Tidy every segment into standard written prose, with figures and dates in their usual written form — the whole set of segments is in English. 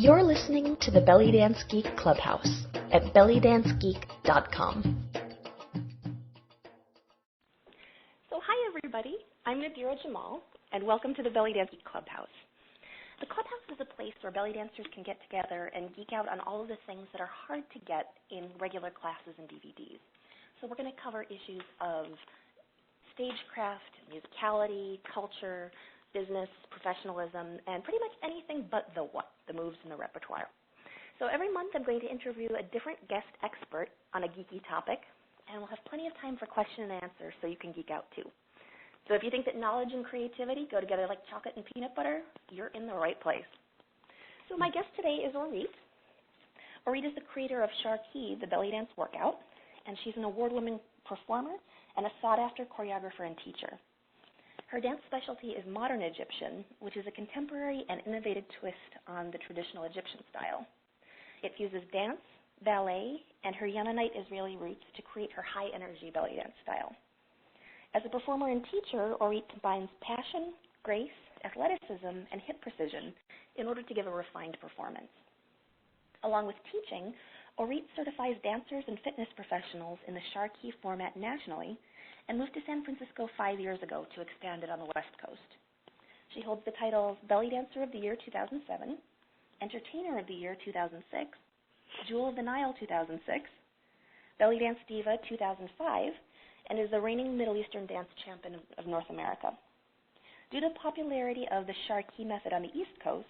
You're listening to the Belly Dance Geek Clubhouse at bellydancegeek.com. So hi everybody, I'm Nadira Jamal, and welcome to the Belly Dance Geek Clubhouse. The Clubhouse is a place where belly dancers can get together and geek out on all of the things that are hard to get in regular classes and DVDs. So we're going to cover issues of stagecraft, musicality, culture, business, professionalism, and pretty much anything but the what, the moves in the repertoire. So every month I'm going to interview a different guest expert on a geeky topic, and we'll have plenty of time for question and answer so you can geek out too. So if you think that knowledge and creativity go together like chocolate and peanut butter, you're in the right place. So my guest today is Oreet. Oreet is the creator of SharQui, the belly dance workout, and she's an award-winning performer and a sought-after choreographer and teacher. Her dance specialty is modern Egyptian, which is a contemporary and innovative twist on the traditional Egyptian style. It fuses dance, ballet, and her Yemenite Israeli roots to create her high-energy belly dance style. As a performer and teacher, Oreet combines passion, grace, athleticism, and hip precision in order to give a refined performance. Along with teaching, Oreet certifies dancers and fitness professionals in the SharQui format nationally and moved to San Francisco 5 years ago to expand it on the West Coast. She holds the titles Belly Dancer of the Year 2007, Entertainer of the Year 2006, Jewel of the Nile 2006, Belly Dance Diva 2005, and is the reigning Middle Eastern dance champion of North America. Due to the popularity of the SharQui method on the East Coast,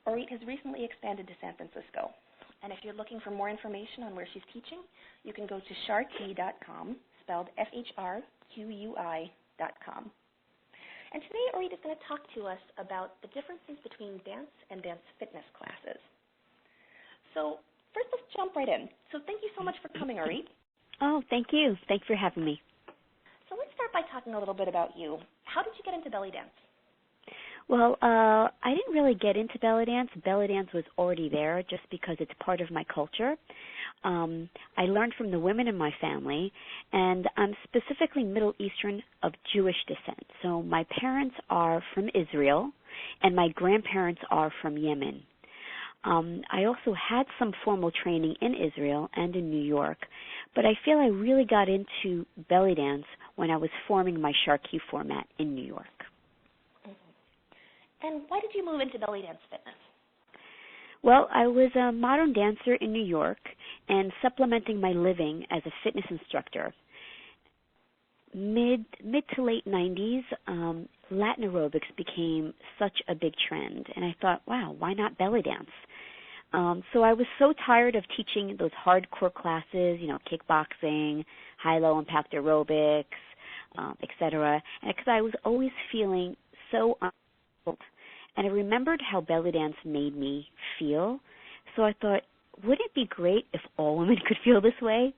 Oreet has recently expanded to San Francisco. And if you're looking for more information on where she's teaching, you can go to sharqui.com, spelled SharQui.com. And today Oreet is going to talk to us about the differences between dance and dance fitness classes. So first, let's jump right in. So thank you so much for coming, Oreet. Oh, thank you. Thanks for having me. So let's start by talking a little bit about you. How did you get into belly dance? Well, I didn't really get into belly dance. Belly dance was already there just because it's part of my culture. I learned from the women in my family, and I'm specifically Middle Eastern of Jewish descent. So my parents are from Israel, and my grandparents are from Yemen. I also had some formal training in Israel and in New York, but I feel I really got into belly dance when I was forming my SharQui format in New York. And why did you move into belly dance fitness? Well, I was a modern dancer in New York and supplementing my living as a fitness instructor. Mid to late 90s, Latin aerobics became such a big trend, and I thought, wow, why not belly dance? So I was so tired of teaching those hardcore classes, kickboxing, high-low impact aerobics, etc., and because I was always feeling so unfulfilled. And I remembered how belly dance made me feel, so I thought, wouldn't it be great if all women could feel this way?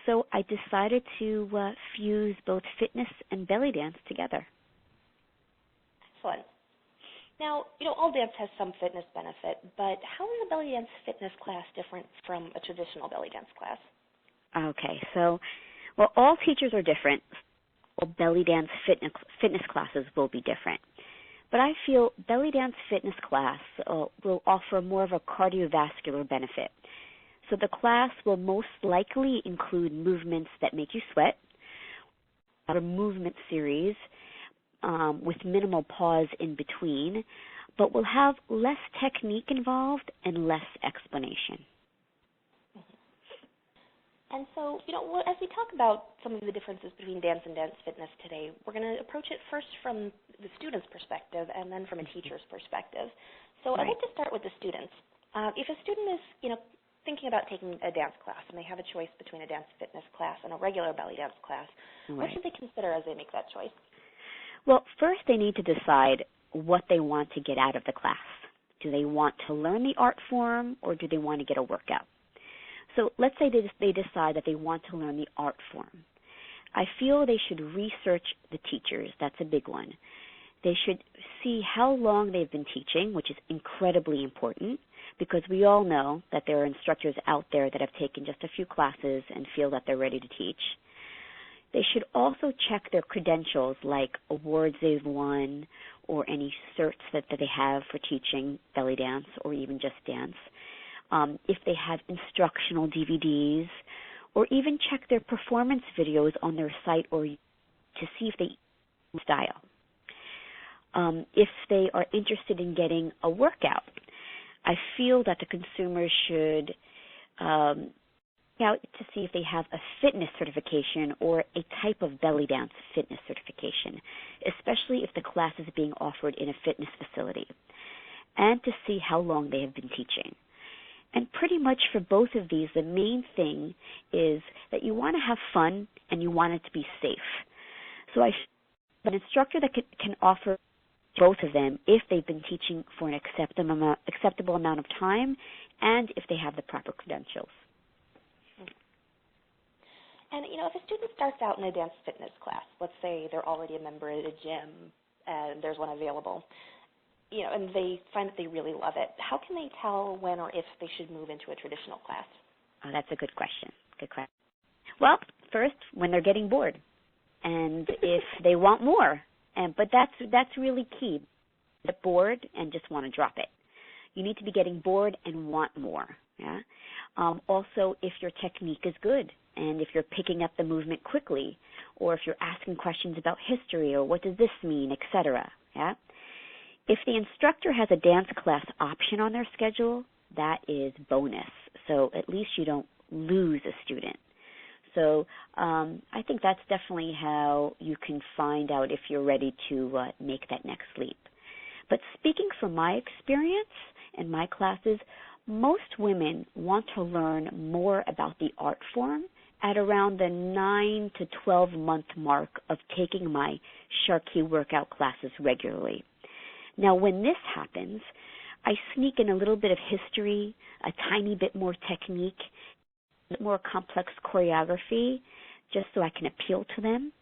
So I decided to fuse both fitness and belly dance together. Excellent. Now, all dance has some fitness benefit, but how is a belly dance fitness class different from a traditional belly dance class? Okay, so, all teachers are different. All belly dance fitness classes will be different. But I feel belly dance fitness class will offer more of a cardiovascular benefit. So the class will most likely include movements that make you sweat, a movement series with minimal pause in between, but will have less technique involved and less explanation. And so, as we talk about some of the differences between dance and dance fitness today, we're going to approach it first from the student's perspective and then from a teacher's perspective. So Right. I'd like to start with the students. If a student is, thinking about taking a dance class and they have a choice between a dance fitness class and a regular belly dance class, Right. what should they consider as they make that choice? Well, first they need to decide what they want to get out of the class. Do they want to learn the art form or do they want to get a workout? So let's say they decide that they want to learn the art form. I feel they should research the teachers. That's a big one. They should see how long they've been teaching, which is incredibly important because we all know that there are instructors out there that have taken just a few classes and feel that they're ready to teach. They should also check their credentials, like awards they've won or any certs that they have for teaching belly dance or even just dance. If they have instructional DVDs, or even check their performance videos on their site or to see if they style. If they are interested in getting a workout, I feel that the consumer should out to see if they have a fitness certification or a type of belly dance fitness certification, especially if the class is being offered in a fitness facility, and to see how long they have been teaching. And pretty much for both of these, the main thing is that you want to have fun and you want it to be safe. So an instructor that can offer both of them if they've been teaching for an acceptable amount of time and if they have the proper credentials. And, if a student starts out in a dance fitness class, let's say they're already a member at a gym and there's one available, and they find that they really love it, how can they tell when or if they should move into a traditional class? Oh, that's a good question. Good question. Well, first, when they're getting bored, and if they want more, but that's really key. Get bored and just want to drop it. You need to be getting bored and want more. Yeah. Also, if your technique is good, and if you're picking up the movement quickly, or if you're asking questions about history or what does this mean, etc. Yeah. If the instructor has a dance class option on their schedule, that is bonus. So at least you don't lose a student. So I think that's definitely how you can find out if you're ready to make that next leap. But speaking from my experience in my classes, most women want to learn more about the art form at around the 9 to 12 month mark of taking my SharQui workout classes regularly. Now, when this happens, I sneak in a little bit of history, a tiny bit more technique, a bit more complex choreography, just so I can appeal to them.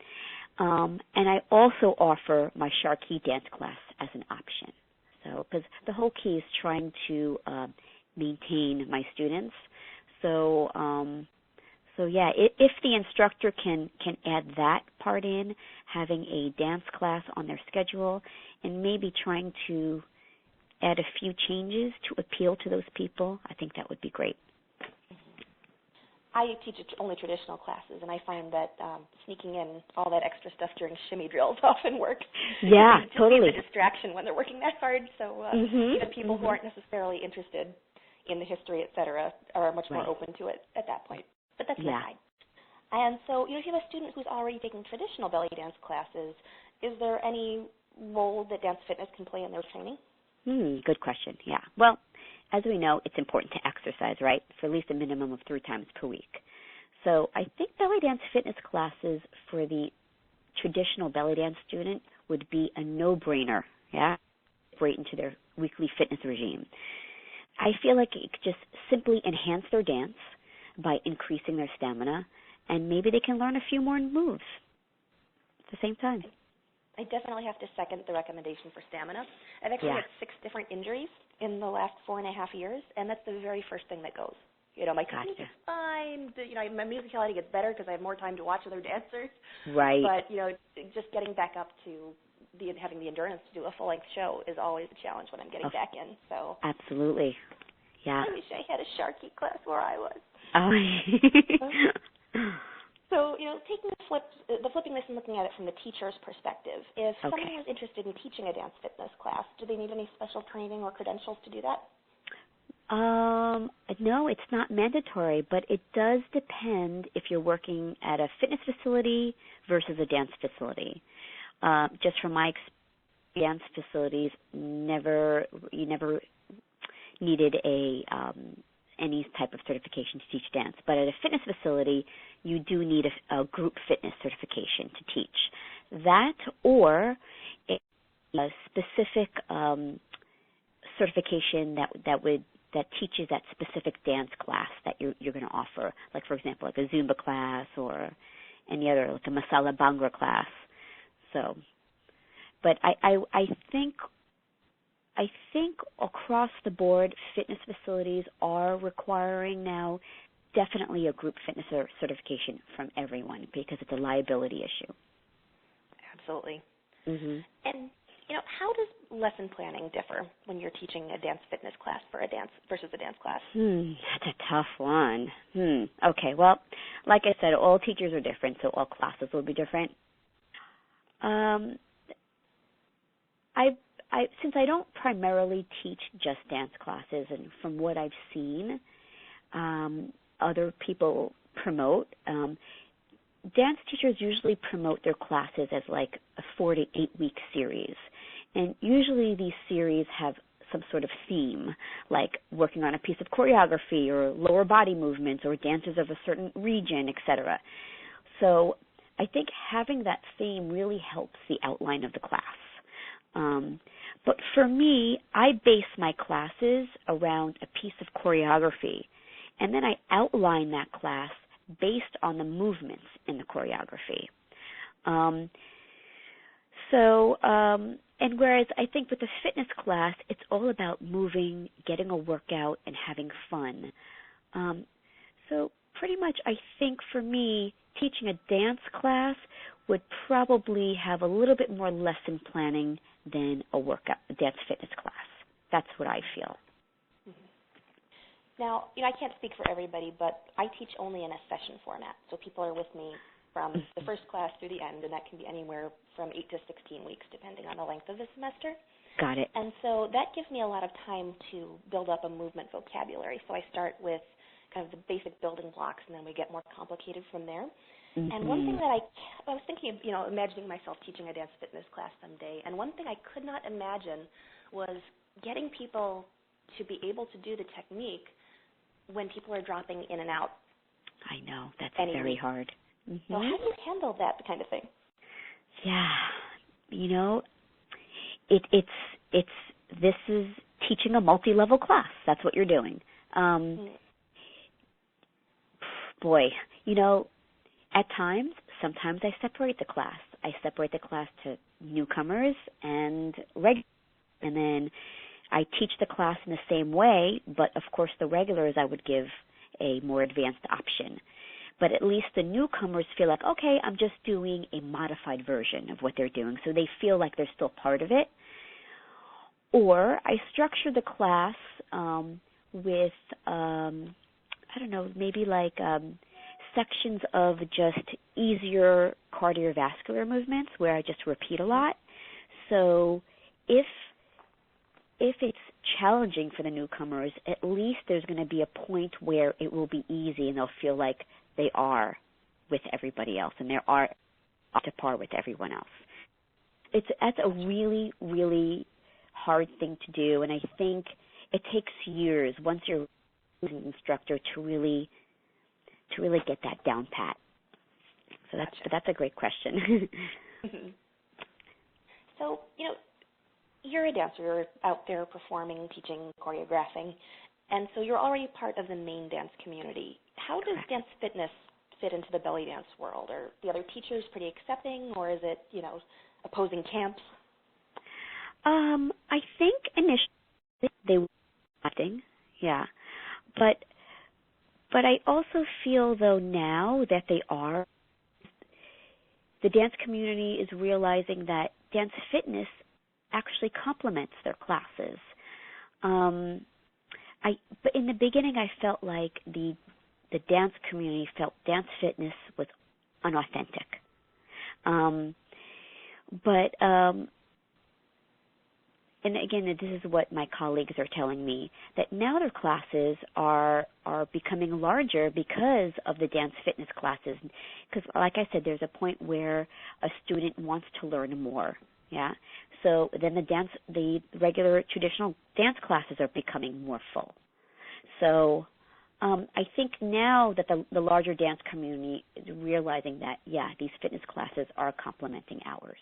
And I also offer my SharQui dance class as an option. So, because the whole key is trying to maintain my students. So yeah, if the instructor can add that part in, having a dance class on their schedule, and maybe trying to add a few changes to appeal to those people, I think that would be great. I teach only traditional classes, and I find that sneaking in all that extra stuff during shimmy drills often works. Yeah, totally. It's a distraction when they're working that hard. So even people who aren't necessarily interested in the history, et cetera, are much more open to it at that point. But that's my side. And so, if you have a student who's already taking traditional belly dance classes, is there any role that dance fitness can play in their training? Good question, yeah. Well, as we know, it's important to exercise, right, for at least a minimum of 3 times per week. So I think belly dance fitness classes for the traditional belly dance student would be a no-brainer, yeah, right into their weekly fitness regime. I feel like it could just simply enhance their dance by increasing their stamina, and maybe they can learn a few more moves at the same time. I definitely have to second the recommendation for stamina. I've actually had 6 different injuries in the last 4.5 years, and that's the very first thing that goes. My technique is fine. My musicality gets better because I have more time to watch other dancers. Right. But, just getting back up to having the endurance to do a full-length show is always a challenge when I'm getting back in. So absolutely. Yeah. I wish I had a SharQui class where I was. Oh. So, taking flipping this and looking at it from the teacher's perspective, if someone was interested in teaching a dance fitness class, do they need any special training or credentials to do that? No, it's not mandatory, but it does depend if you're working at a fitness facility versus a dance facility. Just from my experience, dance facilities you never needed any type of certification to teach dance. But at a fitness facility, you do need a group fitness certification to teach. That or a specific certification that teaches that specific dance class that you're going to offer. Like, for example, like a Zumba class or any other, like a Masala Bhangra class. So, but I think across the board, fitness facilities are requiring now definitely a group fitness certification from everyone because it's a liability issue. Absolutely. Mm-hmm. And, how does lesson planning differ when you're teaching a dance fitness class versus a dance class? That's a tough one. Okay, well, like I said, all teachers are different, so all classes will be different. Since I don't primarily teach just dance classes, and from what I've seen, other people promote, dance teachers usually promote their classes as like a 4 to 8 week series. And usually these series have some sort of theme, like working on a piece of choreography or lower body movements or dances of a certain region, etc. So I think having that theme really helps the outline of the class. But for me, I base my classes around a piece of choreography, and then I outline that class based on the movements in the choreography. And whereas I think with the fitness class, it's all about moving, getting a workout, and having fun. So pretty much I think for me, teaching a dance class would probably have a little bit more lesson planning than a dance fitness class. That's what I feel. Now, I can't speak for everybody, but I teach only in a session format. So people are with me from the first class through the end, and that can be anywhere from 8 to 16 weeks, depending on the length of the semester. Got it. And so that gives me a lot of time to build up a movement vocabulary. So I start with kind of the basic building blocks, and then we get more complicated from there. Mm-hmm. And one thing that I was thinking of, imagining myself teaching a dance fitness class someday, and one thing I could not imagine was getting people to be able to do the technique when people are dropping in and out. I know, that's very hard. Mm-hmm. So how do you handle that kind of thing? Yeah, this is teaching a multi-level class. That's what you're doing. Boy, at times, sometimes I separate the class. I separate the class to newcomers and regulars, and then I teach the class in the same way, but of course the regulars I would give a more advanced option. But at least the newcomers feel like, okay, I'm just doing a modified version of what they're doing, so they feel like they're still part of it. Or I structure the class with, maybe like sections of just easier cardiovascular movements where I just repeat a lot. So if it's challenging for the newcomers, at least there's going to be a point where it will be easy and they'll feel like they are with everybody else and they are up to par with everyone else. That's a really, really hard thing to do, and I think it takes years once you're an instructor to really get that down pat. So that's a great question. Mm-hmm. So, you're a dancer, you're out there performing, teaching, choreographing, and so you're already part of the main dance community. How does dance fitness fit into the belly dance world? Are the other teachers pretty accepting, or is it, opposing camps? I think initially they were accepting, yeah. But I also feel, though, now that they are, the dance community is realizing that dance fitness actually complements their classes. But in the beginning, I felt like the dance community felt dance fitness was unauthentic. And again, this is what my colleagues are telling me, that now their classes are becoming larger because of the dance fitness classes. Because like I said, there's a point where a student wants to learn more. Yeah. So then the regular traditional dance classes are becoming more full. So I think now that the larger dance community is realizing that, yeah, these fitness classes are complementing ours.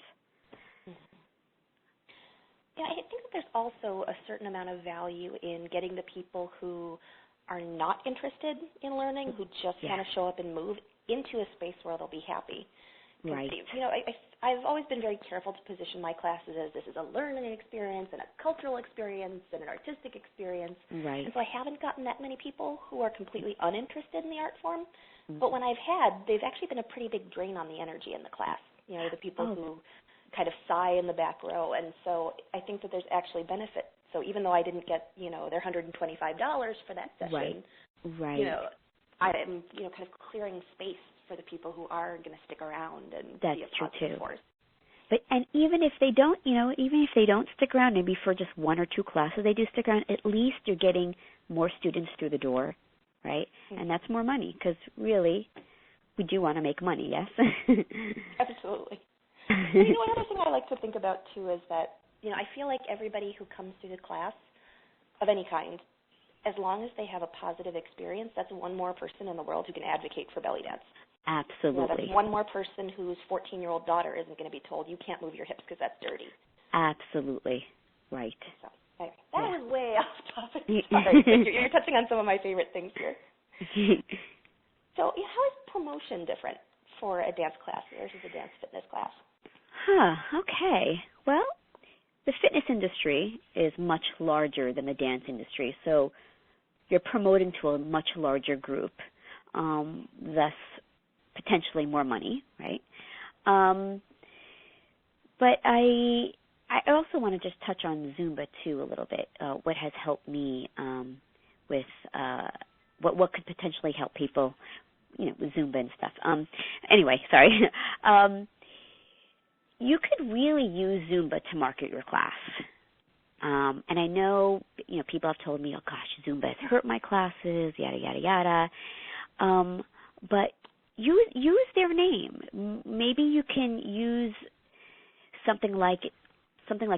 Yeah, I think that there's also a certain amount of value in getting the people who are not interested in learning, who just want to show up and move, into a space where they'll be happy. Right. I've always been very careful to position my classes as this is a learning experience and a cultural experience and an artistic experience. Right. And so I haven't gotten that many people who are completely uninterested in the art form. But when I've had, they've actually been a pretty big drain on the energy in the class. You know, the people who kind of sigh in the back row. And so I think that there's actually benefit. So even though I didn't get, you know, their $125 for that session, right. you know, I am, you know, kind of clearing space for the people who are going to stick around and be a positive force. But and even if they don't, you know, even if they don't stick around, maybe for just one or two classes, they do stick around. At least you're getting more students through the door, right? Mm-hmm. And that's more money because really, we do want to make money, yes. Absolutely. And, you know, another thing I like to think about too is that, you know, I feel like everybody who comes through the class of any kind, as long as they have a positive experience, that's one more person in the world who can advocate for belly dance. Absolutely. You know, that's one more person whose 14-year-old daughter isn't going to be told, you can't move your hips because that's dirty. Absolutely. Right. So, anyway, that was way off topic. Sorry, but you're touching on some of my favorite things here. So how is promotion different for a dance class versus a dance fitness class? Okay. Well, the fitness industry is much larger than the dance industry, so you're promoting to a much larger group, thus potentially more money, right? But I also want to just touch on Zumba too a little bit. What has helped me with what could potentially help people, you know, with Zumba and stuff. Anyway, sorry. You could really use Zumba to market your class. And I know, you know, people have told me, oh gosh, Zumba has hurt my classes, yada, yada, yada. But use their name. Maybe you can use something like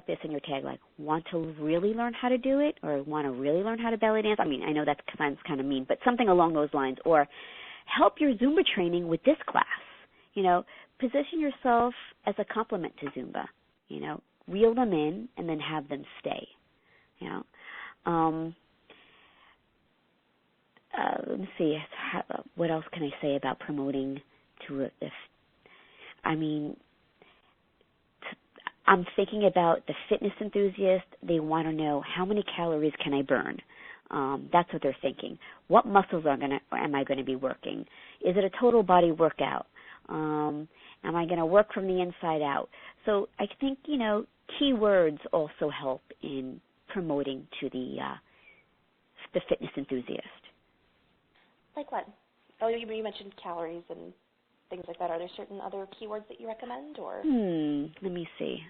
this in your tag, like want to really learn how to do it or want to really learn how to belly dance. I mean, I know that sounds kind of mean, but something along those lines. Or help your Zumba training with this class. You know, position yourself as a complement to Zumba. You know, reel them in and then have them stay. You know. Let me see. What else can I say about promoting to this? I mean, I'm thinking about the fitness enthusiast. They want to know how many calories can I burn. That's what they're thinking. What muscles am I going to be working? Is it a total body workout? Am I going to work from the inside out? So I think, you know, keywords also help in promoting to the fitness enthusiast. Like what? Oh, you mentioned calories and things like that. Are there certain other keywords that you recommend, or? Let me see.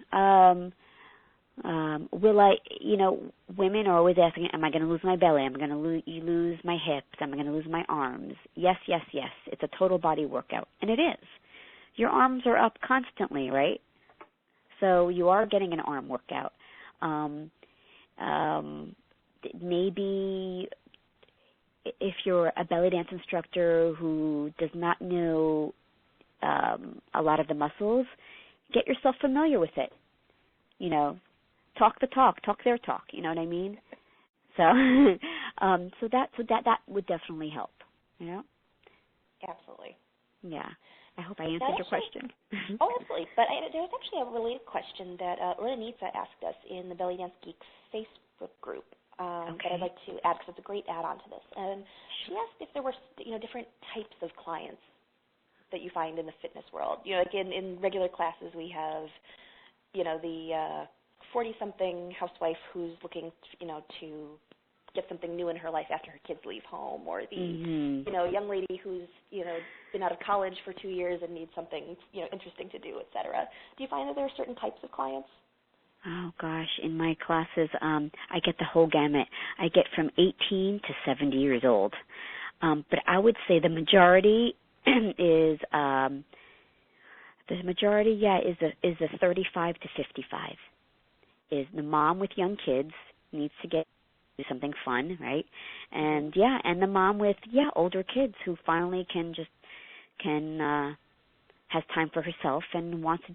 Will I, you know, women are always asking, am I going to lose my belly? Am I going to lose my hips? Am I going to lose my arms? Yes, yes, yes. It's a total body workout, and it is. Your arms are up constantly, right? So you are getting an arm workout. Maybe if you're a belly dance instructor who does not know a lot of the muscles, get yourself familiar with it. You know, talk the talk, talk their talk. You know what I mean? So, so that would definitely help. You know? Absolutely. Yeah. I hope I answered your question. Oh, absolutely. But there's actually a related question that Renita asked us in the Belly Dance Geeks Facebook group. That I'd like to add because it's a great add-on to this. And she asked if there were, you know, different types of clients that you find in the fitness world. You know, like in regular classes we have, you know, the 40-something housewife who's looking, you know, to get something new in her life after her kids leave home, or the, you know, young lady who's, you know, been out of college for 2 years and needs something, you know, interesting to do, et cetera. Do you find that there are certain types of clients? Oh, gosh. In my classes, I get the whole gamut. I get from 18 to 70 years old. But I would say the majority is the 35 to 55. Is the mom with young kids needs to do something fun, right? And, and the mom with, older kids who finally has time for herself and wants to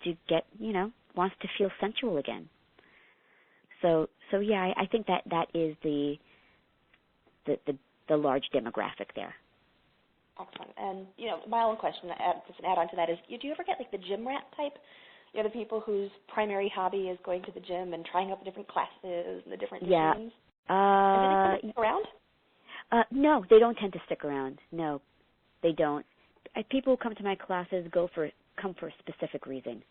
feel sensual again. So I think that is the large demographic there. Excellent. And, you know, my own question, just an add-on to that is, do you ever get, like, the gym rat type? the people whose primary hobby is going to the gym and trying out the different classes and the different Yeah. machines? And do they tend to stick around? No, they don't tend to stick around. No, they don't. People who come to my classes come for a specific reason.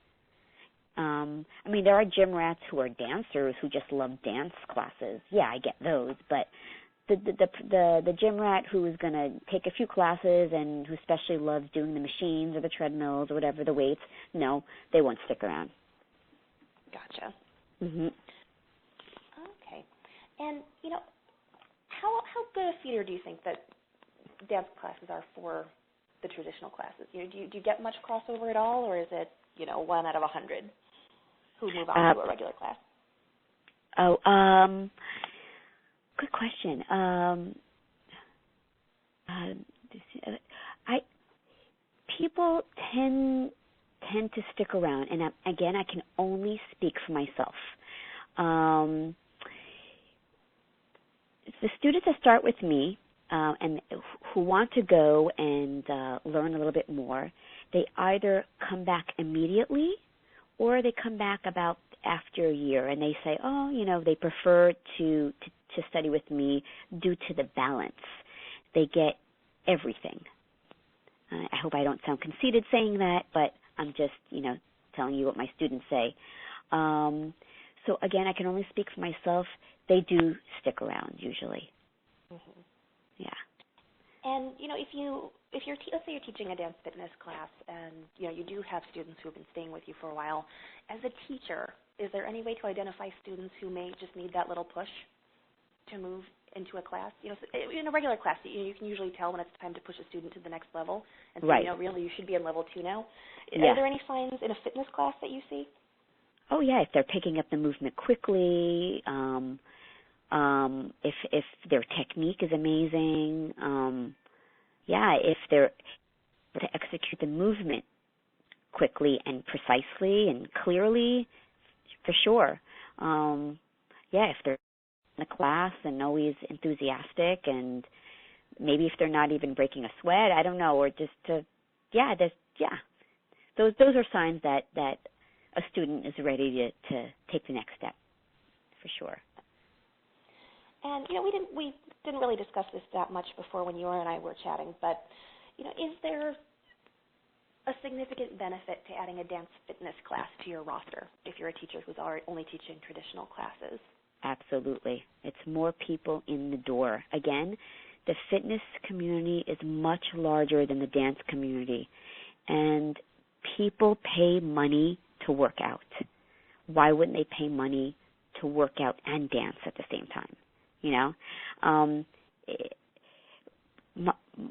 I mean, there are gym rats who are dancers who just love dance classes. Yeah, I get those, but the gym rat who is going to take a few classes and who especially loves doing the machines or the treadmills or whatever, the weights, no, they won't stick around. Gotcha. Mhm. Okay. And, how good a feeder do you think that dance classes are for the traditional classes? Do you get much crossover at all, or is it, 1 out of 100 who move on to a regular class? Good question. People tend to stick around, and again, I can only speak for myself. The students that start with me and who want to go and learn a little bit more, they either come back immediately or they come back about after a year, and they say, they prefer to study with me due to the balance. They get everything. I hope I don't sound conceited saying that, but I'm just, telling you what my students say. So again, I can only speak for myself. They do stick around usually. Mm-hmm. Yeah. And if you're let's say you're teaching a dance fitness class, and you do have students who have been staying with you for a while. As a teacher, is there any way to identify students who may just need that little push to move into a class? In a regular class, you can usually tell when it's time to push a student to the next level, and say, right. Really, you should be in level 2 now. Yeah. Are there any signs in a fitness class that you see? Oh yeah, if they're picking up the movement quickly, if their technique is amazing, if they're able to execute the movement quickly and precisely and clearly, for sure. If they're in the class and always enthusiastic, and maybe if they're not even breaking a sweat, I don't know, or just those are signs that a student is ready to take the next step, for sure. And we didn't really discuss this that much before when you and I were chatting, but is there a significant benefit to adding a dance fitness class to your roster if you're a teacher who's already only teaching traditional classes? Absolutely. It's more people in the door. Again, the fitness community is much larger than the dance community, and people pay money to work out. Why wouldn't they pay money to work out and dance at the same time?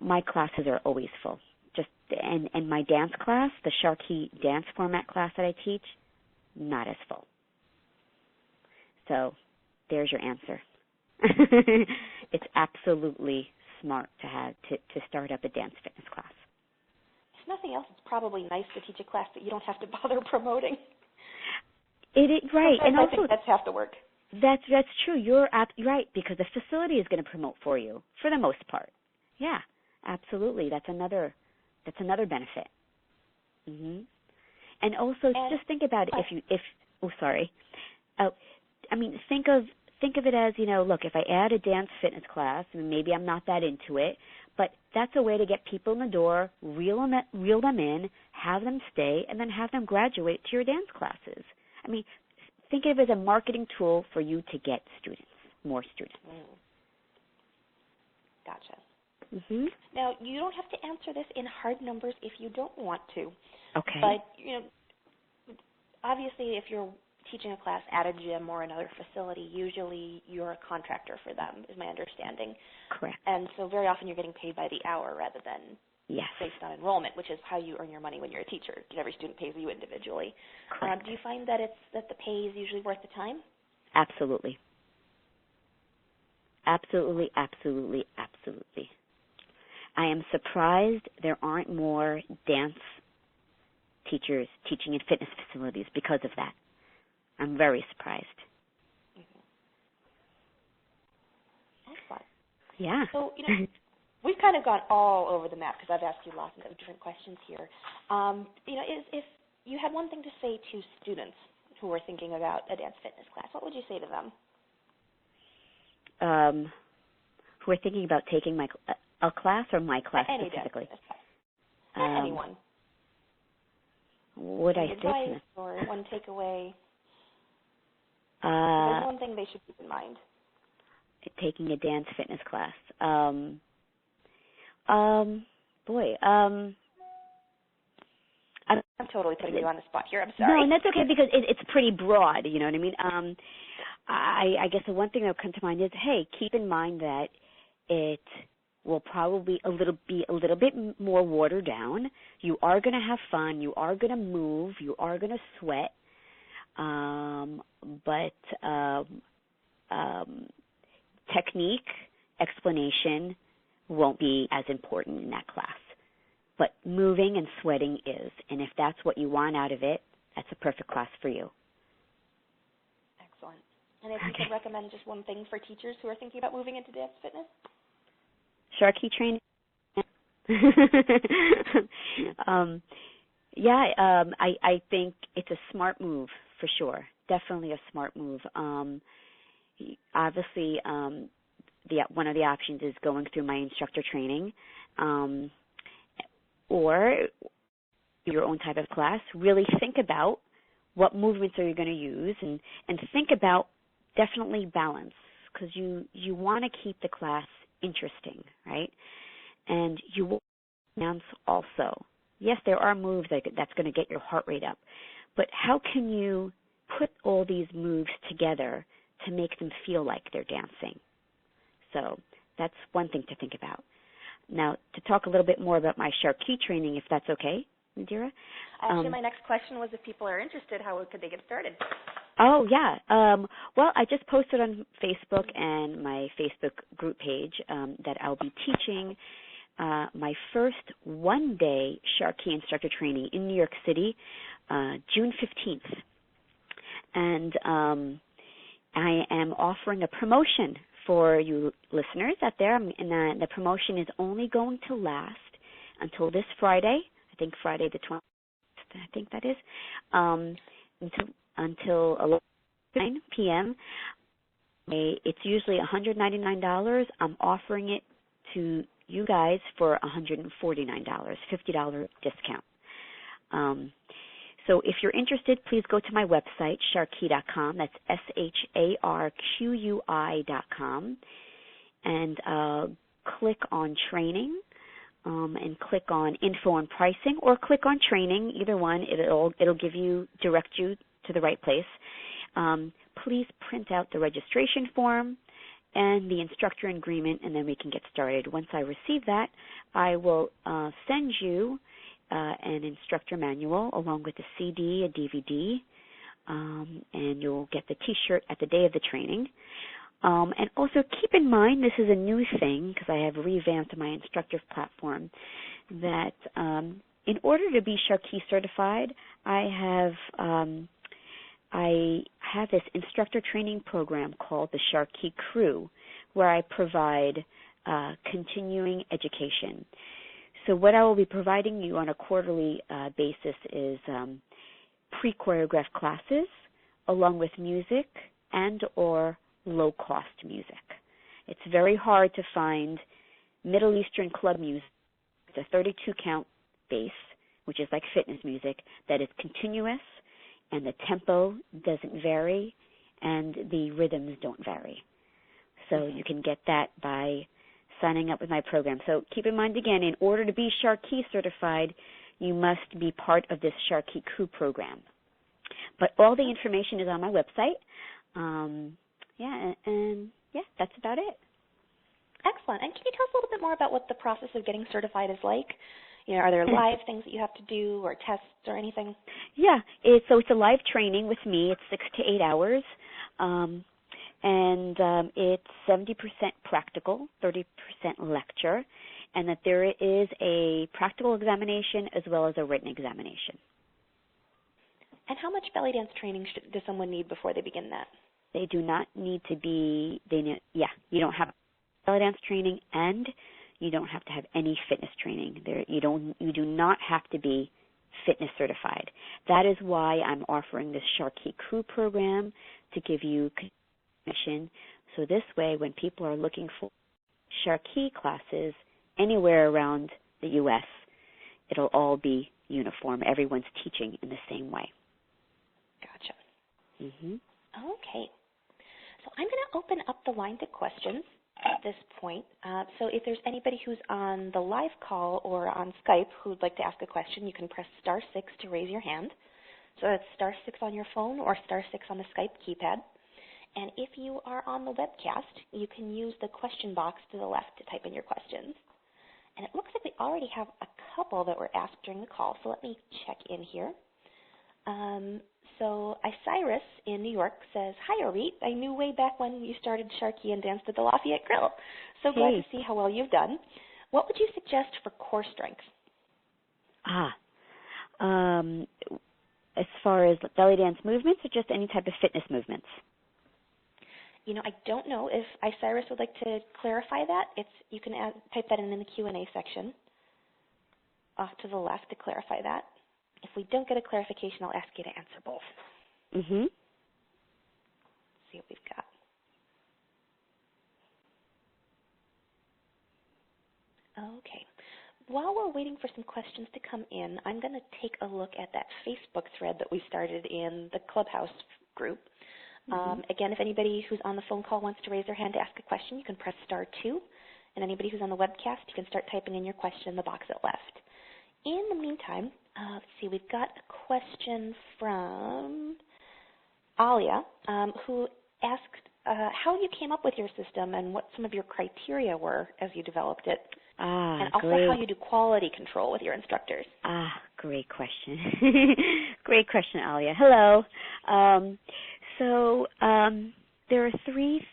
My classes are always full. And my dance class, the SharQui dance format class that I teach, not as full. So there's your answer. It's absolutely smart to start up a dance fitness class. If nothing else, it's probably nice to teach a class that you don't have to bother promoting. Right, Sometimes and I also think that's half the work. That's true. You're right, because the facility is going to promote for you for the most part. Yeah, absolutely. That's another benefit. Mhm. And also, just think about it. Think of it as, look, if I add a dance fitness class, and maybe I'm not that into it, but that's a way to get people in the door, reel them in, have them stay, and then have them graduate to your dance classes. Think of it as a marketing tool for you to get students, more students. Gotcha. Mm-hmm. Now, you don't have to answer this in hard numbers if you don't want to. Okay. But, obviously, if you're teaching a class at a gym or another facility, usually you're a contractor for them, is my understanding. Correct. And so very often you're getting paid by the hour rather than based on enrollment, which is how you earn your money when you're a teacher. Every student pays you individually. Correct. Do you find that the pay is usually worth the time? Absolutely. Absolutely, absolutely, absolutely. I am surprised there aren't more dance teachers teaching in fitness facilities because of that. I'm very surprised. Excellent. Yeah. So, we've kind of gone all over the map because I've asked you lots of different questions here. If you had one thing to say to students who are thinking about a dance fitness class. What would you say to them? Who are thinking about taking a class or my class Any specifically? Dance fitness class. Anyone. Would I say advice or one takeaway? There's one thing they should keep in mind. Taking a dance fitness class. I'm totally putting you on the spot here. I'm sorry. No, and that's okay because it's pretty broad. You know what I mean? I guess the one thing that would come to mind is, hey, keep in mind that it will probably be a little bit more watered down. You are going to have fun. You are going to move. You are going to sweat. But technique, explanation won't be as important in that class. But moving and sweating is. And if that's what you want out of it, that's a perfect class for you. Excellent. And if you could recommend just one thing for teachers who are thinking about moving into dance fitness? SharQui training. I think it's a smart move for sure. Definitely a smart move. Obviously, one of the options is going through my instructor training, or your own type of class. Really think about what movements are you going to use, and think about definitely balance, because you want to keep the class interesting, right? And you will dance also. Yes, there are moves that's going to get your heart rate up, but how can you put all these moves together to make them feel like they're dancing? So that's one thing to think about. Now, to talk a little bit more about my SharQui training, if that's okay, Nadira. Actually, my next question was if people are interested, how could they get started? Oh, yeah. Well, I just posted on Facebook and my Facebook group page that I'll be teaching my first one-day SharQui instructor training in New York City, June 15th. And I am offering a promotion for you listeners out there, and the promotion is only going to last until this Friday. I think Friday the 20th. I think that is until 11 p.m. It's usually $199. I'm offering it to you guys for $149, $50 discount. So if you're interested, please go to my website, sharqui.com. That's SharQui.com, and click on training, and click on info and pricing, or click on training. Either one, it'll direct you to the right place. Please print out the registration form and the instructor agreement, and then we can get started. Once I receive that, I will send you an instructor manual along with a CD, a DVD, and you'll get the T-shirt at the day of the training. And also keep in mind, this is a new thing because I have revamped my instructor platform, that in order to be SharQui certified, I have this instructor training program called the SharQui Crew, where I provide continuing education. So what I will be providing you on a quarterly basis is pre-choreographed classes along with music and or low-cost music. It's very hard to find Middle Eastern club music, the 32-count bass, which is like fitness music, that is continuous and the tempo doesn't vary and the rhythms don't vary. So you can get that by signing up with my program. So keep in mind, again, in order to be SharQui certified, you must be part of this SharQui Crew program. But all the information is on my website. That's about it. Excellent. And can you tell us a little bit more about what the process of getting certified is like? You know, are there live things that you have to do or tests or anything? Yeah, it's a live training with me. It's 6 to 8 hours. And it's 70% practical, 30% lecture, and that there is a practical examination as well as a written examination. And how much belly dance training does someone need before they begin that? They do not need to be, you don't have belly dance training, and you don't have to have any fitness training. You do not have to be fitness certified. That is why I'm offering this SharQui Crew program to give you commission. So this way, when people are looking for SharQui classes anywhere around the U.S., it'll all be uniform. Everyone's teaching in the same way. Gotcha. Mm-hmm. Okay. So I'm going to open up the line to questions at this point. So if there's anybody who's on the live call or on Skype who'd like to ask a question, you can press *6 to raise your hand. So that's *6 on your phone or *6 on the Skype keypad. And if you are on the webcast, you can use the question box to the left to type in your questions. And it looks like we already have a couple that were asked during the call, so let me check in here. So Cyrus in New York says, "Hi, Oreet. I knew way back when you started SharQui and danced at the Lafayette Grill. So glad to see how well you've done. What would you suggest for core strength?" As far as belly dance movements or just any type of fitness movements? You know, I don't know if Cyrus would like to clarify that. You can type that in the Q&A section off to the left to clarify that. If we don't get a clarification, I'll ask you to answer both. Mm-hmm. See what we've got. Okay. While we're waiting for some questions to come in, I'm going to take a look at that Facebook thread that we started in the Clubhouse group. Again, if anybody who's on the phone call wants to raise their hand to ask a question, you can press *2. And anybody who's on the webcast, you can start typing in your question in the box at left. In the meantime, let's see, we've got a question from Alia, who asked how you came up with your system and what some of your criteria were as you developed it. And also great. how you do quality control with your instructors. Great question. Great question, Alia. Hello. So there are three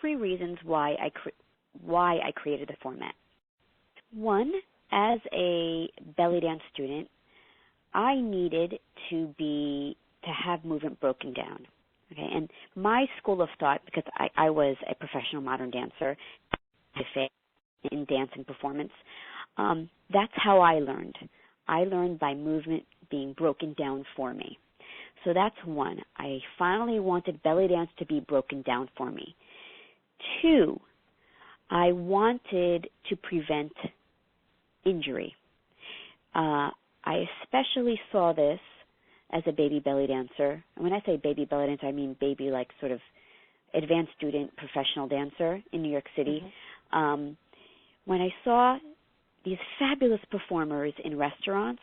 reasons why I created the format. One, as a belly dance student, I needed to have movement broken down. Okay, and my school of thought, because I was a professional modern dancer in dance and performance, that's how I learned. I learned by movement being broken down for me. So that's one. I finally wanted belly dance to be broken down for me. Two, I wanted to prevent injury. I especially saw this as a baby belly dancer. And when I say baby belly dancer, I mean baby like sort of advanced student professional dancer in New York City. Mm-hmm. When I saw these fabulous performers in restaurants,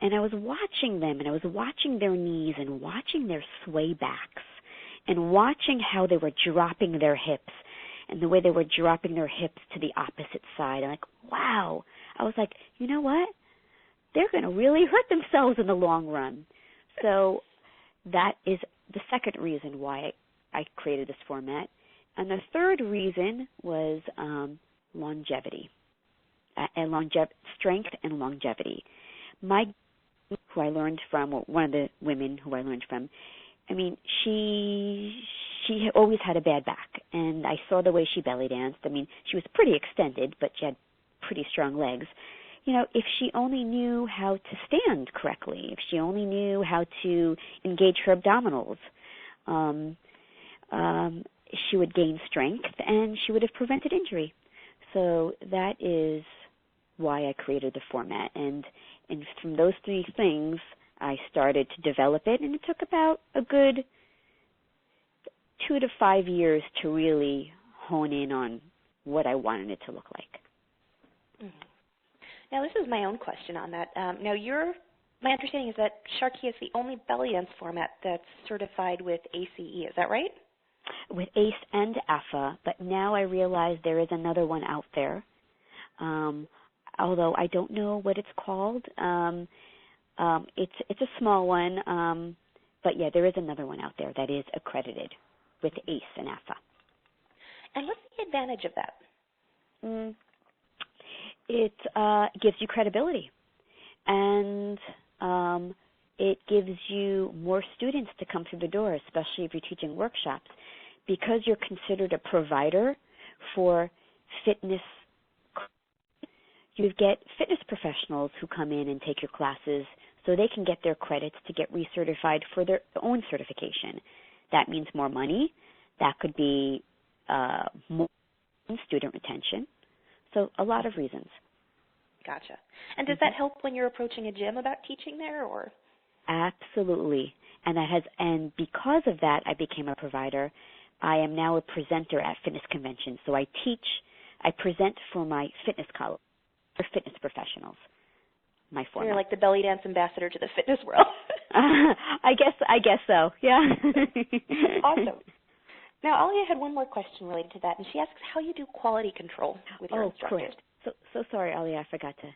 and I was watching them, and I was watching their knees and watching their sway backs and watching how they were dropping their hips and the way they were dropping their hips to the opposite side. I'm like, wow. I was like, you know what? They're going to really hurt themselves in the long run. So that is the second reason why I created this format. And the third reason was longevity, and strength and longevity. Who I learned from, or one of the women who I learned from, I mean, she always had a bad back, and I saw the way she belly danced. I mean, she was pretty extended, but she had pretty strong legs. You know, if she only knew how to stand correctly, if she only knew how to engage her abdominals, she would gain strength, and she would have prevented injury. So that is why I created the format. And from those three things, I started to develop it, and it took about a good 2 to 5 years to really hone in on what I wanted it to look like. Mm-hmm. Now, this is my own question on that. My understanding is that SharQui is the only belly dance format that's certified with ACE. Is that right? With ACE and AFA, but now I realize there is another one out there. Although I don't know what it's called. It's a small one, but yeah, there is another one out there that is accredited with ACE and AFA. And what's the advantage of that? It gives you credibility, and it gives you more students to come through the door, especially if you're teaching workshops, because you're considered a provider for fitness. You get fitness professionals who come in and take your classes so they can get their credits to get recertified for their own certification. That means more money. That could be more student retention. So a lot of reasons. Gotcha. And does that help when you're approaching a gym about teaching there, or? Absolutely. And because of that, I became a provider. I am now a presenter at fitness conventions. So I present for my fitness college, for fitness professionals. My format. You're like the belly dance ambassador to the fitness world. I guess so. Yeah. Awesome. Now, Alia had one more question related to that, and she asks how you do quality control with your instructors. Correct. So sorry, Alia, I forgot to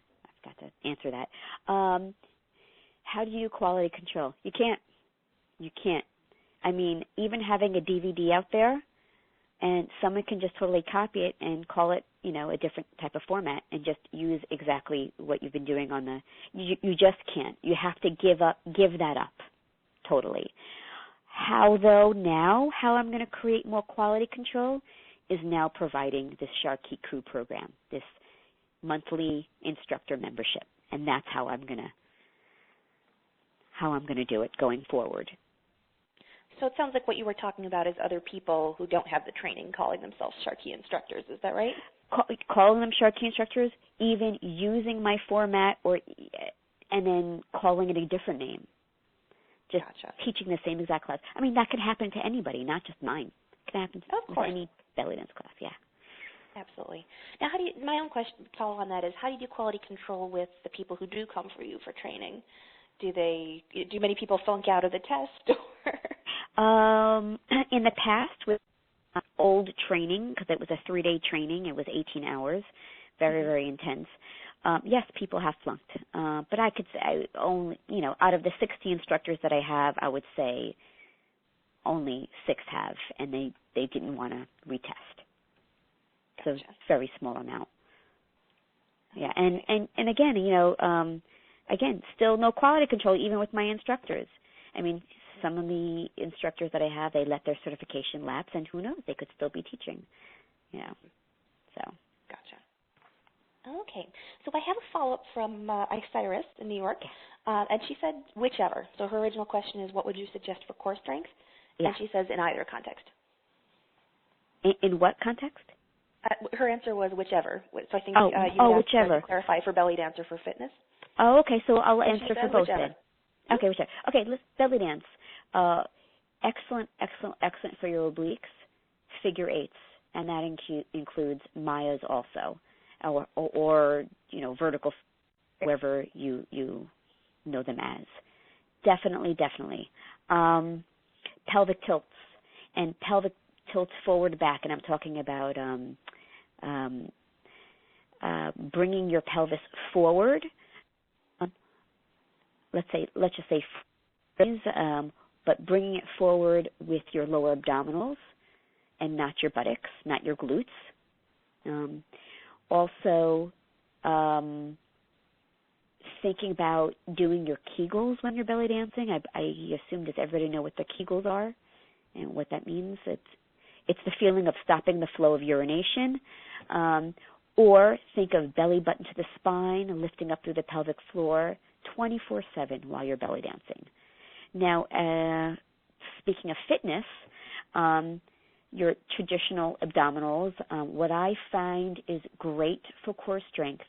answer that. How do you do quality control? You can't. I mean, even having a DVD out there, and someone can just totally copy it and call it, a different type of format and just use exactly what you've been doing on the. You just can't. You have to give that up, totally. How I'm going to create more quality control is now providing this SharQui Crew program, this monthly instructor membership, and that's how I'm going to do it going forward. So it sounds like what you were talking about is other people who don't have the training calling themselves SharQui instructors. Is that right? Calling them SharQui instructors, even using my format, and then calling it a different name. Just Gotcha. Teaching the same exact class. I mean, that could happen to anybody, not just mine. It can happen to any belly dance class, yeah. Absolutely. Now, my own question, follow on that is, how do you do quality control with the people who do come for you for training? Do many people flunk out of the test? In the past, with old training, because it was a 3-day training, it was 18 hours, very, very intense. Yes, people have flunked, but I could say only, out of the 60 instructors that I have, I would say only 6 have, and they didn't want to retest. Gotcha. So very small amount. Yeah, and again, again, still no quality control even with my instructors. I mean, some of the instructors that I have, they let their certification lapse, and who knows, they could still be teaching. So. Gotcha. Okay. So I have a follow-up from Iris in New York, and she said whichever. So her original question is, what would you suggest for core strength? Yeah. And she says in either context. In what context? Her answer was whichever. So I think whichever. To clarify for belly dance or for fitness. Oh, okay. So I'll answer for both whichever. then. Okay, whichever. Okay, let's belly dance. Excellent for your obliques, figure 8s, and that includes Mayas also, or vertical, wherever you know them as. Definitely. Pelvic tilts, and pelvic tilts forward back, and I'm talking about bringing your pelvis forward. Let's just say, but bringing it forward with your lower abdominals and not your buttocks, not your glutes. Also, thinking about doing your Kegels when you're belly dancing. I assume, does everybody know what the Kegels are and what that means? It's the feeling of stopping the flow of urination. Or think of belly button to the spine, lifting up through the pelvic floor 24/7 while you're belly dancing. Now, speaking of fitness, your traditional abdominals, what I find is great for core strength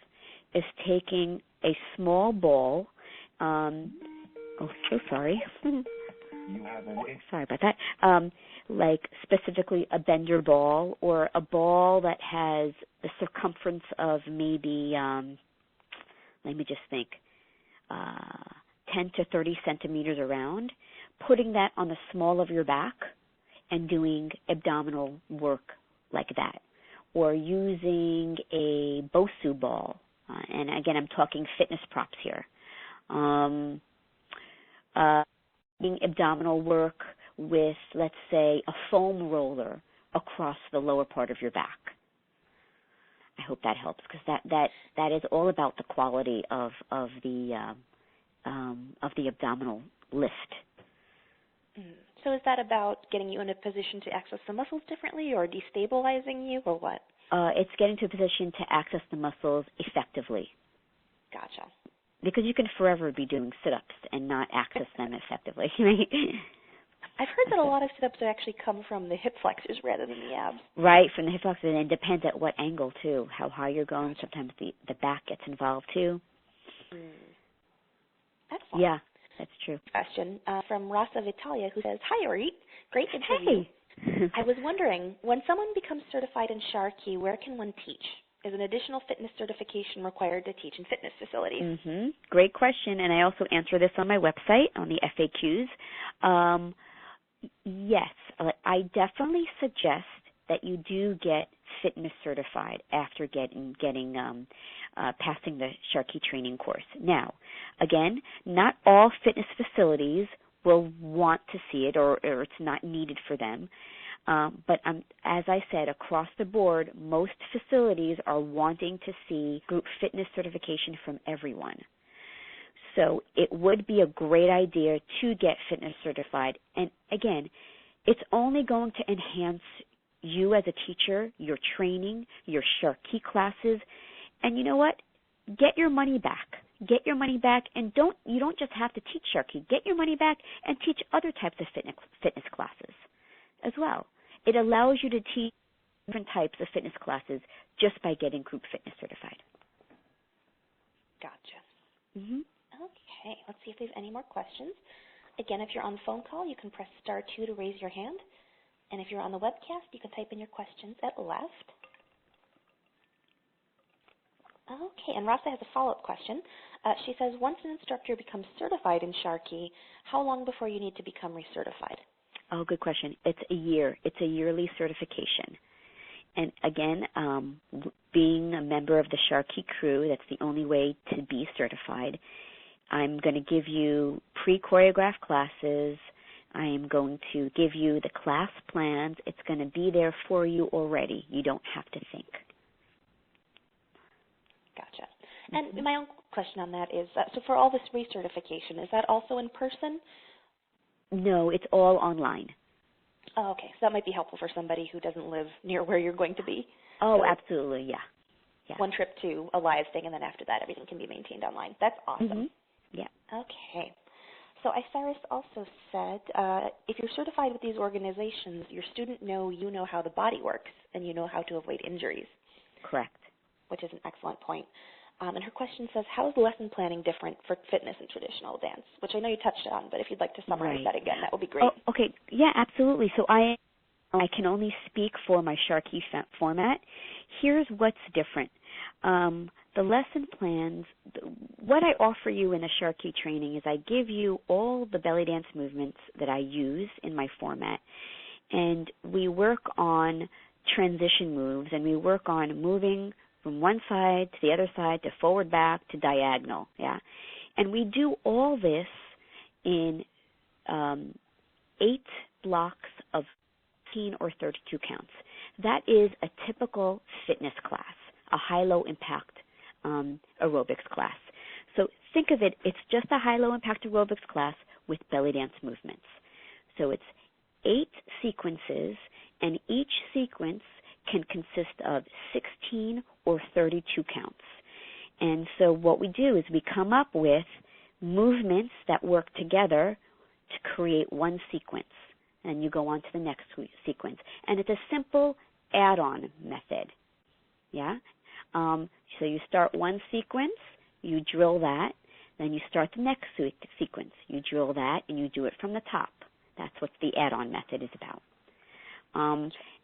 is taking a small ball. So sorry. Sorry about that. Like specifically a bender ball or a ball that has the circumference of maybe, let me just think, 10 to 30 centimeters around, putting that on the small of your back and doing abdominal work like that. Or using a Bosu ball, and again, I'm talking fitness props here. Doing abdominal work with, let's say, a foam roller across the lower part of your back. I hope that helps, because that is all about the quality of the abdominal lift. So is that about getting you in a position to access the muscles differently, or destabilizing you, or what? It's getting to a position to access the muscles effectively. Gotcha. because you can forever be doing sit-ups and not access them effectively, right? I've heard that a lot of sit-ups actually come from the hip flexors rather than the abs. Right, from the hip flexors, and it depends at what angle, too, how high you're going. Sometimes the back gets involved, too. Excellent. Yeah, that's true. Question from Rasa Vitalia, who says, "Hi, Oreet. Great interview. Hey. I was wondering, when someone becomes certified in SharQui, where can one teach? Is an additional fitness certification required to teach in fitness facilities?" Great question, and I also answer this on my website, on the FAQs. Yes, I definitely suggest that you do get fitness certified after passing the SharQui training course. Now, again, not all fitness facilities will want to see it, or it's not needed for them. But as I said, across the board, most facilities are wanting to see group fitness certification from everyone. So it would be a great idea to get fitness certified. And again, it's only going to enhance you as a teacher, your training, your SharQui classes. And you know what? Get your money back. Get your money back, and you don't just have to teach SharQui. Get your money back and teach other types of fitness classes as well. It allows you to teach different types of fitness classes just by getting group fitness certified. Gotcha. Okay, let's see if there's any more questions. Again, if you're on the phone call, you can press *2 to raise your hand. And if you're on the webcast, you can type in your questions at left. Okay, and Rasa has a follow-up question. She says, once an instructor becomes certified in SharQui, how long before you need to become recertified? Oh, good question. It's a year. It's a yearly certification. And again, being a member of the SharQui crew, that's the only way to be certified. I'm going to give you pre-choreographed classes. I am going to give you the class plans. It's going to be there for you already. You don't have to think. Gotcha. And my own question on that is, so for all this recertification, is that also in person? No, it's all online. Oh, okay. So that might be helpful for somebody who doesn't live near where you're going to be. Oh, so absolutely, yeah. One trip to a live thing, and then after that, everything can be maintained online. That's awesome. Yeah. Okay. So Isiris also said, if you're certified with these organizations, your student you know how the body works, and you know how to avoid injuries. Correct. Which is an excellent point. And her question says, how is lesson planning different for fitness and traditional dance? Which I know you touched on, but if you'd like to summarize that again, that would be great. Oh, okay. Yeah, absolutely. So I can only speak for my SharQui format. Here's what's different. The lesson plans, what I offer you in a SharQui training is I give you all the belly dance movements that I use in my format, and we work on transition moves, and we work on moving from one side to the other side, to forward, back, to diagonal, yeah? And we do all this in 8 blocks of 15 or 32 counts. That is a typical fitness class, a high-low impact aerobics class. So think of it, it's just a high-low impact aerobics class with belly dance movements. So it's 8 sequences, and each sequence can consist of 16 or 32 counts. And so what we do is we come up with movements that work together to create one sequence. And you go on to the next sequence. And it's a simple add-on method. Yeah? So you start one sequence, you drill that, then you start the next sequence. You drill that, and you do it from the top. That's what the add-on method is about.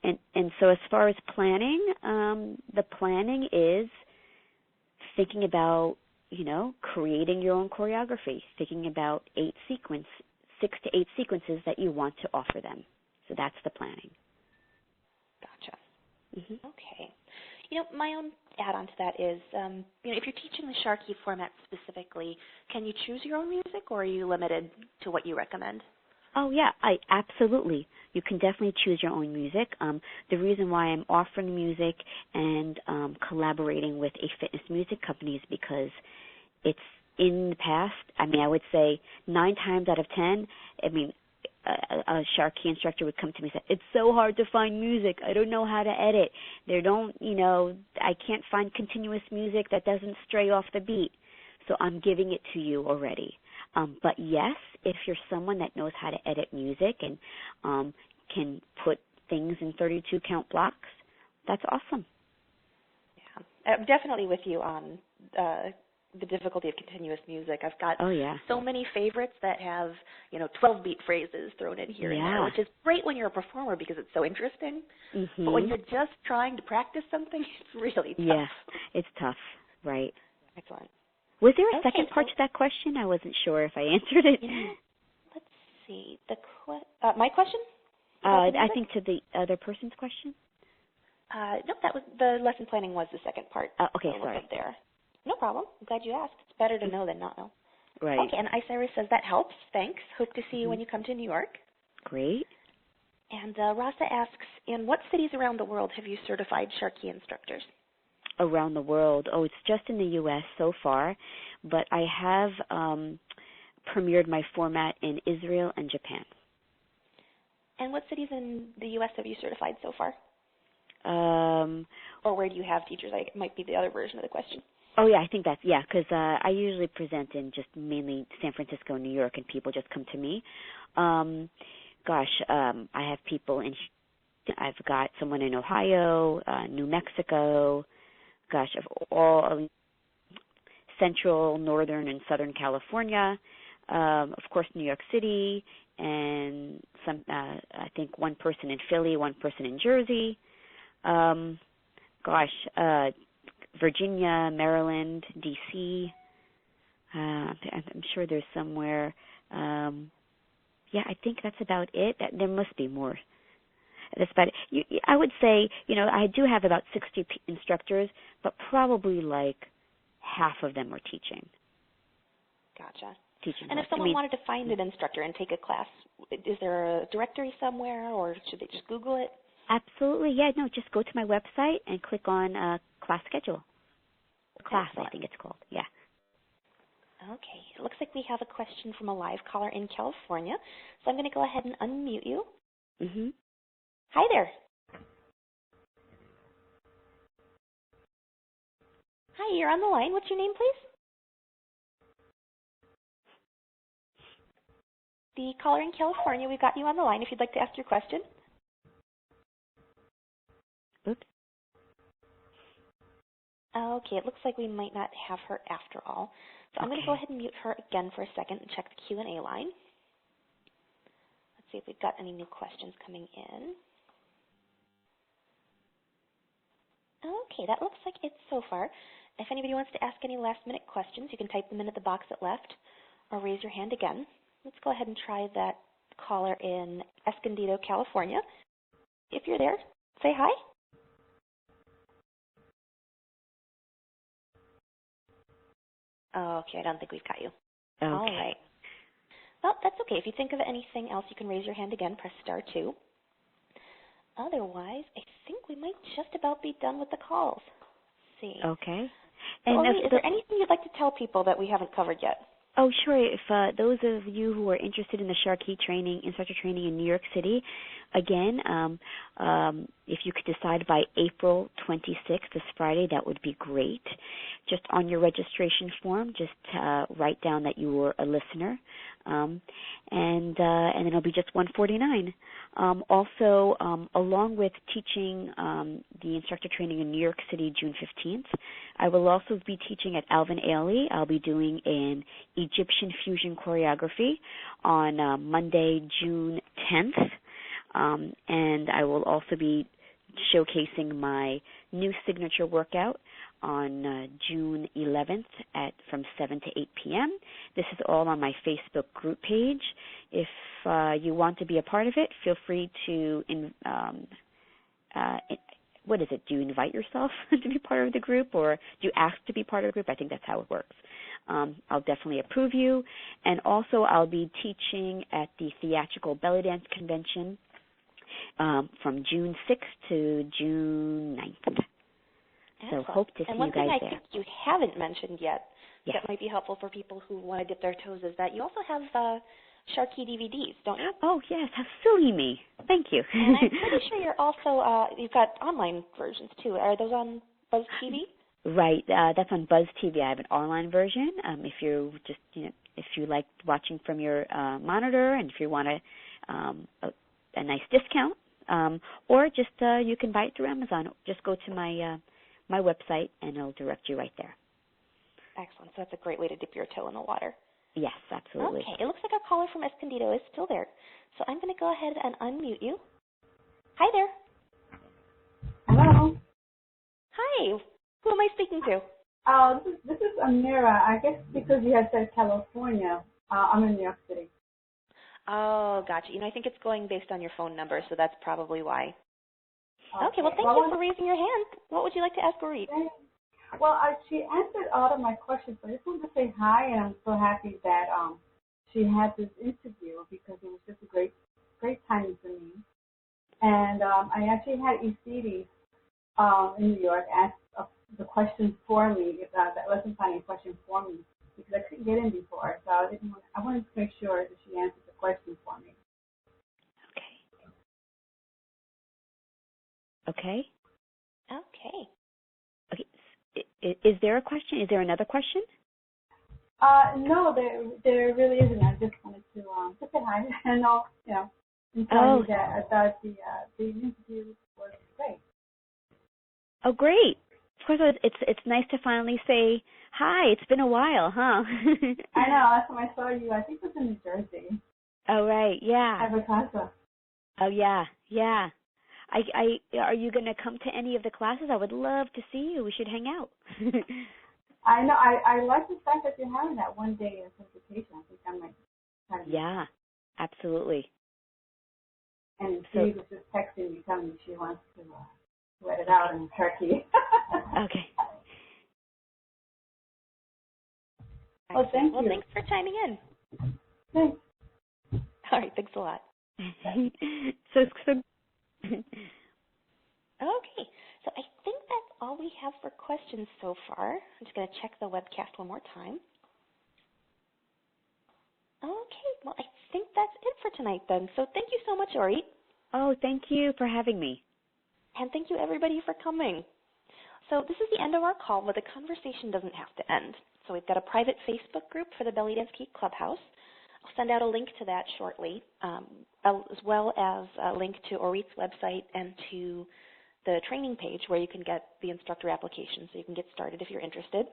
And so as far as planning, the planning is thinking about, creating your own choreography, thinking about 6 to 8 sequences that you want to offer them. So that's the planning. Gotcha. Okay. My own add-on to that is, if you're teaching the SharQui format specifically, can you choose your own music, or are you limited to what you recommend? Oh, yeah, absolutely. You can definitely choose your own music. The reason why I'm offering music and collaborating with a fitness music company is because it's in the past, I would say 9 times out of 10, a SharQui instructor would come to me and say, it's so hard to find music. I don't know how to edit. I can't find continuous music that doesn't stray off the beat. So I'm giving it to you already. But yes, if you're someone that knows how to edit music and can put things in 32 count blocks, that's awesome. Yeah, I'm definitely with you on the difficulty of continuous music. I've got so many favorites that have 12-beat phrases thrown in here and there, which is great when you're a performer because it's so interesting. Mm-hmm. But when you're just trying to practice something, it's really tough. Yeah, it's tough, right? Excellent. Was there a second part to that question? I wasn't sure if I answered it. Let's see. My question? I think to the other person's question. Nope, that was the lesson planning was the second part. Okay, sorry. There. No problem. I'm glad you asked. It's better to know than not know. Right. Okay, and Iris says that helps. Thanks. Hope to see you when you come to New York. Great. And Rasa asks, in what cities around the world have you certified SharQui instructors? Around the world. Oh, it's just in the U.S. so far, but I have premiered my format in Israel and Japan. And what cities in the U.S. have you certified so far? Or where do you have teachers? It might be the other version of the question. Oh, yeah, I think that's, because I usually present in just mainly San Francisco, New York, and people just come to me. I have people I've got someone in Ohio, New Mexico, of all Central, Northern, and Southern California, of course, New York City, and some, I think one person in Philly, one person in Jersey, Virginia, Maryland, D.C. I'm sure there's somewhere. I think that's about it. There must be more. That's about it. I would say, I do have about 60 instructors, but probably like half of them are teaching. Gotcha. Teaching. And if someone wanted to find an instructor and take a class, is there a directory somewhere, or should they just Google it? Absolutely. Yeah, no, just go to my website and click on class schedule. Class, I think it's called. Yeah. Okay. It looks like we have a question from a live caller in California, so I'm going to go ahead and unmute you. Mm-hmm. Hi there. Hi, you're on the line. What's your name, please? The caller in California, we've got you on the line if you'd like to ask your question. Oops. Okay, it looks like we might not have her after all. So I'm going to go ahead and mute her again for a second and check the Q&A line. Let's see if we've got any new questions coming in. Okay, that looks like it so far. If anybody wants to ask any last-minute questions, you can type them in at the box at left or raise your hand again. Let's go ahead and try that caller in Escondido, California. If you're there, say hi. Okay, I don't think we've got you. Okay. All right. Well, that's okay. If you think of anything else, you can raise your hand again, press star 2. Otherwise, I think we might just about be done with the calls. Let's see. Okay. And is there anything you'd like to tell people that we haven't covered yet? Oh, sure. If those of you who are interested in the SharQui training, instructor training in New York City, again, if you could decide by April 26th, this Friday, that would be great. Just on your registration form, just write down that you were a listener, and then it'll be just $149. Also, along with teaching the instructor training in New York City, June 15th, I will also be teaching at Alvin Ailey. I'll be doing an Egyptian fusion choreography on Monday, June 10th, and I will also be showcasing my new signature workout on June 11th from 7 to 8 p.m. This is all on my Facebook group page. If you want to be a part of it, feel free to, do you invite yourself to be part of the group, or do you ask to be part of the group? I think that's how it works. I'll definitely approve you. And also I'll be teaching at the Theatrical Belly Dance Convention from June 6th to June 9th. Excellent. So hope to see you guys there. And one thing I think you haven't mentioned yet that might be helpful for people who want to dip their toes is that you also have Sharky Dvds, don't you? Oh, yes. How silly me. Thank you. And I'm pretty sure you're also, you've got online versions too. Are those on BuzzTV? Right, that's on Buzz TV. I have an online version. If you just, if you like watching from your monitor, and if you want a nice discount, or just you can buy it through Amazon. Just go to my my website, and it'll direct you right there. Excellent. So that's a great way to dip your toe in the water. Yes, absolutely. Okay, it looks like our caller from Escondido is still there. So I'm going to go ahead and unmute you. Hi there. Hello. Hi. Who am I speaking to? This is Amira. I guess because you had said California, I'm in New York City. Oh, gotcha. I think it's going based on your phone number, so that's probably why. Okay, well, thank you for raising your hand. What would you like to ask Oreet? Well, she answered all of my questions, but I just wanted to say hi, and I'm so happy that she had this interview because it was just a great timing for me. And I actually had ECD in New York ask the question for me, that lesson planning question for me, because I couldn't get in before. So I wanted to make sure that she answered the question for me. Okay. Okay. Okay. Is there a question? Is there another question? No, there really isn't. I just wanted to say hi and and tell you that I thought the interview was great. Oh, great. Of course, it's nice to finally say hi. It's been a while, huh? I know. Last time I saw you, I think it was in New Jersey. Oh, right. Yeah. At Casa. Oh, yeah. Yeah. Are you going to come to any of the classes? I would love to see you. We should hang out. I know. I like the fact that you're having that one day of certification. I think I might try to. Yeah, absolutely. And Steve was just texting me, telling me she wants to let it out in Turkey. Okay. Well, thank you. Well, thanks for chiming in. Thanks. All right, thanks a lot. so Okay, so I think that's all we have for questions so far. I'm just going to check the webcast one more time. Okay, well, I think that's it for tonight then. So thank you so much, Oreet. Oh, thank you for having me. And thank you, everybody, for coming. So this is the end of our call, but the conversation doesn't have to end. So we've got a private Facebook group for the Belly Dance Geek Clubhouse. I'll send out a link to that shortly, as well as a link to Oreet's website and to the training page where you can get the instructor application so you can get started if you're interested.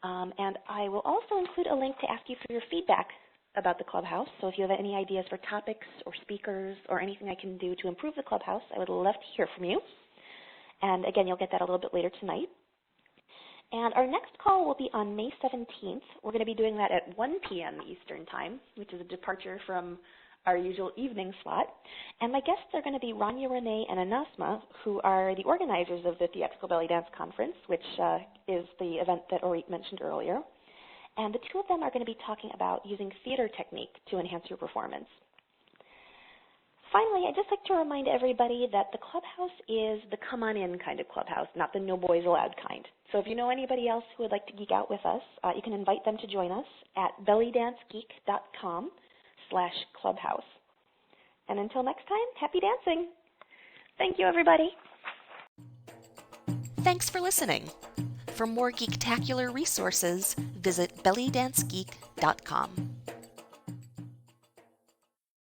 And I will also include a link to ask you for your feedback about the Clubhouse. So if you have any ideas for topics or speakers or anything I can do to improve the Clubhouse, I would love to hear from you. And again, you'll get that a little bit later tonight. And our next call will be on May 17th. We're going to be doing that at 1 p.m. Eastern Time, which is a departure from our usual evening slot. And my guests are going to be Rania Renee and Anasma, who are the organizers of the Theatrical Belly Dance Conference, which is the event that Oreet mentioned earlier. And the two of them are going to be talking about using theater technique to enhance your performance. Finally, I'd just like to remind everybody that the Clubhouse is the come-on-in kind of Clubhouse, not the no boys allowed kind. So if you know anybody else who would like to geek out with us, you can invite them to join us at bellydancegeek.com/clubhouse. And until next time, happy dancing. Thank you, everybody. Thanks for listening. For more geek-tacular resources, visit bellydance.geek.com.